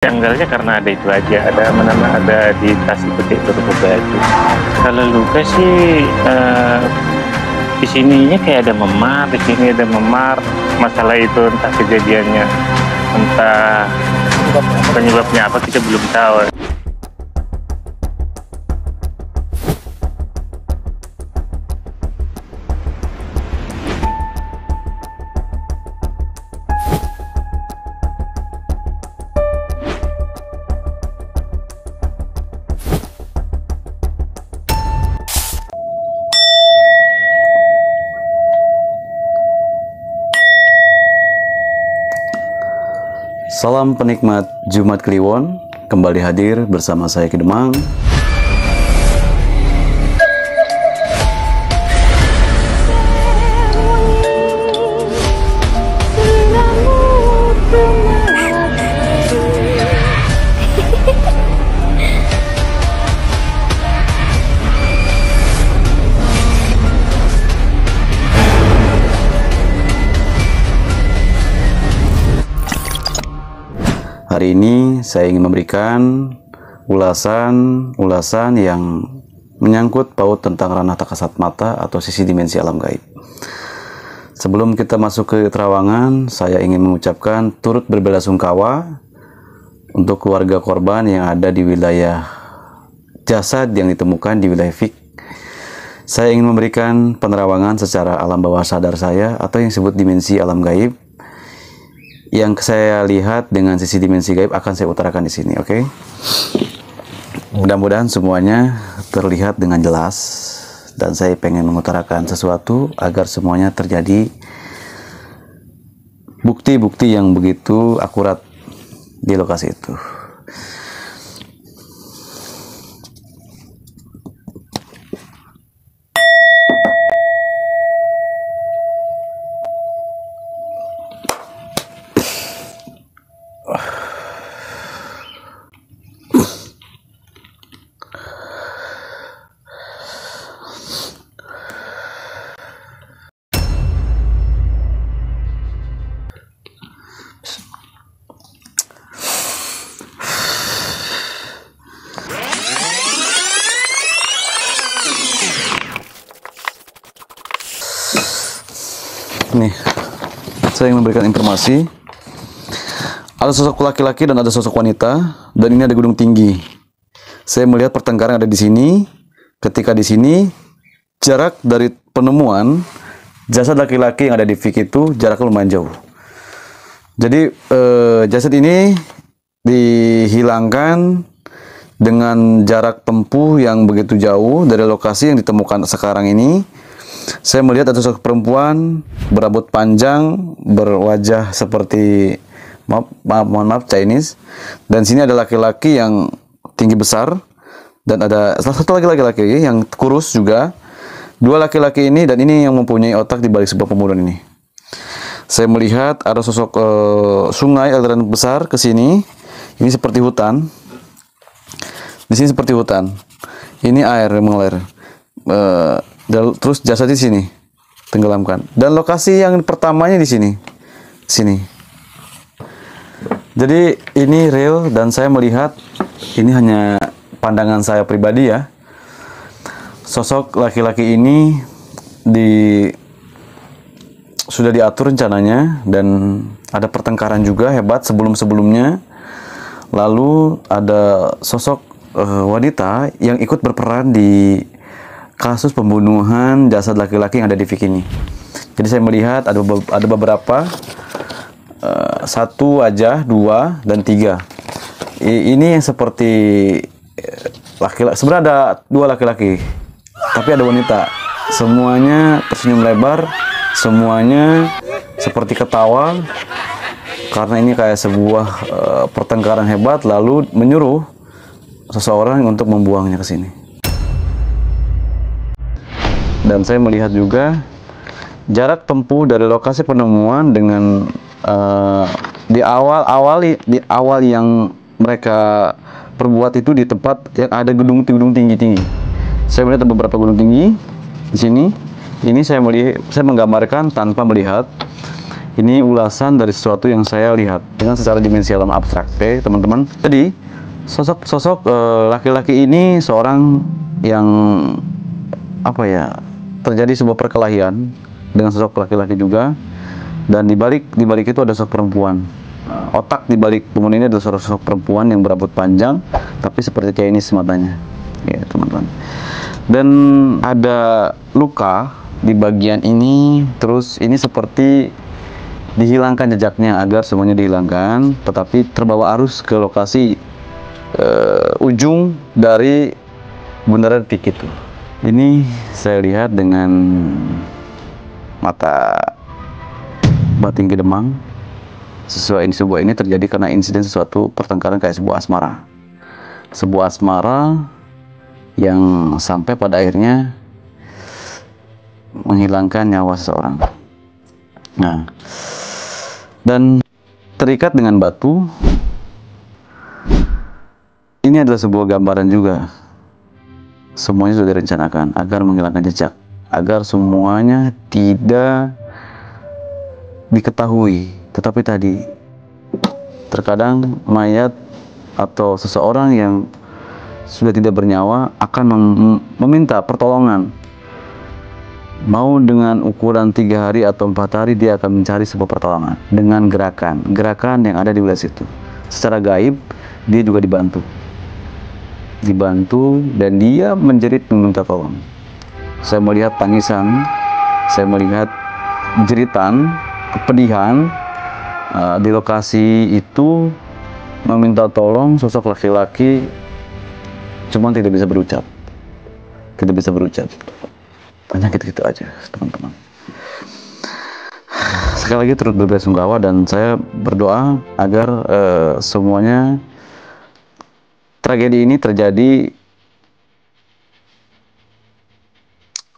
Janggalnya karena ada itu aja, ada di tas itu kayak berupa baju. Kalau luka sih di sininya kayak ada memar, di sini ada memar. Masalah itu entah kejadiannya, entah penyebabnya apa kita belum tahu. Salam penikmat Jumat Kliwon, kembali hadir bersama saya Ki Demang. Hari ini saya ingin memberikan ulasan yang menyangkut paut tentang ranah tak kasat mata atau sisi dimensi alam gaib. Sebelum kita masuk ke terawangan, saya ingin mengucapkan turut berbelasungkawa untuk keluarga korban yang ada di wilayah jasad yang ditemukan di wilayah Fik. Saya ingin memberikan penerawangan secara alam bawah sadar saya atau yang disebut dimensi alam gaib. Yang saya lihat dengan sisi dimensi gaib akan saya utarakan di sini, oke? Mudah-mudahan semuanya terlihat dengan jelas dan saya pengen mengutarakan sesuatu agar semuanya terjadi bukti-bukti yang begitu akurat di lokasi itu. Nih, saya ingin memberikan informasi. Ada sosok laki-laki dan ada sosok wanita, dan ini ada gunung tinggi. Saya melihat pertengkaran ada di sini. Ketika di sini, jarak dari penemuan jasad laki-laki yang ada di Fik itu jaraknya lumayan jauh. Jadi jasad ini dihilangkan dengan jarak tempuh yang begitu jauh dari lokasi yang ditemukan sekarang ini. Saya melihat ada sosok perempuan berambut panjang, berwajah seperti mohon maaf Chinese, dan sini ada laki-laki yang tinggi besar dan ada salah satu laki-laki yang kurus juga. Dua laki-laki ini dan ini yang mempunyai otak di balik sebuah pembunuhan ini. Saya melihat ada sosok sungai aliran besar ke sini. Ini seperti hutan. Di sini seperti hutan. Ini air yang mengalir. Terus jasad di sini tenggelamkan. Dan lokasi yang pertamanya di sini. Sini. Jadi ini real dan saya melihat ini hanya pandangan saya pribadi ya. Sosok laki-laki ini sudah diatur rencananya dan ada pertengkaran juga hebat sebelum-sebelumnya. Lalu ada sosok wanita yang ikut berperan di kasus pembunuhan jasad laki-laki yang ada di Fik ini. Jadi saya melihat ada beberapa, satu wajah, dua, dan tiga. Ini yang seperti laki-laki. Sebenarnya ada dua laki-laki, tapi ada wanita. Semuanya tersenyum lebar, semuanya seperti ketawa, karena ini kayak sebuah pertengkaran hebat, lalu menyuruh seseorang untuk membuangnya ke sini. Dan saya melihat juga jarak tempuh dari lokasi penemuan dengan di awal yang mereka perbuat itu di tempat yang ada gedung tinggi-tinggi. Saya melihat ada beberapa gunung tinggi di sini. Ini saya menggambarkan tanpa melihat. Ini ulasan dari sesuatu yang saya lihat dengan secara dimensi alam abstrak, oke, teman-teman. Jadi sosok laki-laki ini seorang yang apa ya, terjadi sebuah perkelahian dengan sosok laki-laki juga, dan dibalik itu ada sosok perempuan. Otak dibalik pembunuhan ini adalah sosok perempuan yang berambut panjang, tapi seperti Chinese matanya, ya teman-teman. Dan ada luka di bagian ini, terus ini seperti dihilangkan jejaknya agar semuanya dihilangkan, tetapi terbawa arus ke lokasi ujung dari bundaran Pik itu. Ini saya lihat dengan mata batin Kedemang. Sebuah ini terjadi karena insiden sesuatu pertengkaran kayak sebuah asmara. Sebuah asmara yang sampai pada akhirnya menghilangkan nyawa seseorang. Nah, dan terikat dengan batu. Ini adalah sebuah gambaran juga. Semuanya sudah direncanakan agar menghilangkan jejak, agar semuanya tidak diketahui. Tetapi tadi terkadang mayat atau seseorang yang sudah tidak bernyawa akan meminta pertolongan. Mau dengan ukuran 3 hari atau 4 hari, dia akan mencari sebuah pertolongan dengan gerakan yang ada di wilayah situ. Secara gaib dia juga dibantu dan dia menjerit meminta tolong. Saya melihat tangisan, saya melihat jeritan, kepedihan di lokasi itu, meminta tolong sosok laki-laki, cuman tidak bisa berucap, hanya gitu-gitu aja, teman-teman. Sekali lagi turut berbela-sungkawa, dan saya berdoa agar semuanya tragedi ini terjadi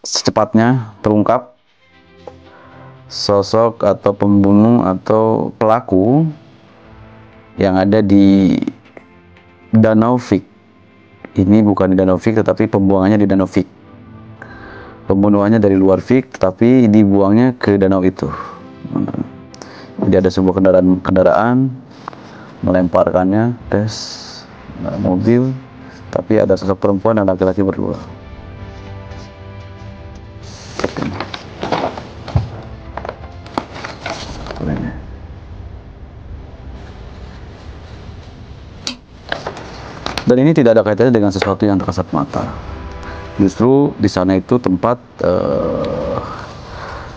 secepatnya, terungkap sosok atau pembunuh atau pelaku yang ada di Danau Pik. Ini bukan di Danau Pik, tetapi pembuangannya di Danau Pik. Pembunuhannya dari luar Pik, tapi dibuangnya ke danau itu. Jadi ada sebuah kendaraan melemparkannya, mobil, tapi ada sosok perempuan dan laki-laki berdua. Dan ini tidak ada kaitannya dengan sesuatu yang terkasat mata. Justru di sana itu tempat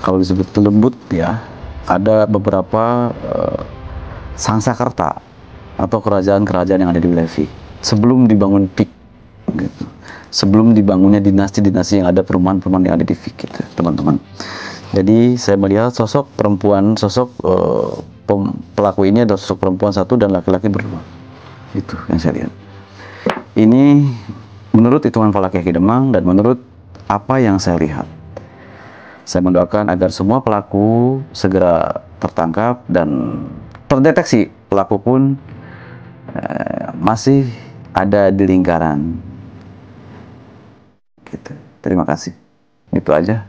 kalau disebut lembut ya, ada beberapa Sangsakerta atau kerajaan-kerajaan yang ada di wilayah Pik sebelum dibangun Pik, gitu. Sebelum dibangunnya dinasti-dinasti yang ada, perumahan-perumahan yang ada di Pik, gitu, teman-teman. Jadi saya melihat sosok perempuan, pelaku ini adalah sosok perempuan satu dan laki-laki berdua. Itu yang saya lihat. Ini menurut hitungan falak Ki Demang dan menurut apa yang saya lihat. Saya mendoakan agar semua pelaku segera tertangkap dan terdeteksi pelaku pun masih ada di lingkaran. Gitu. Terima kasih. Itu aja.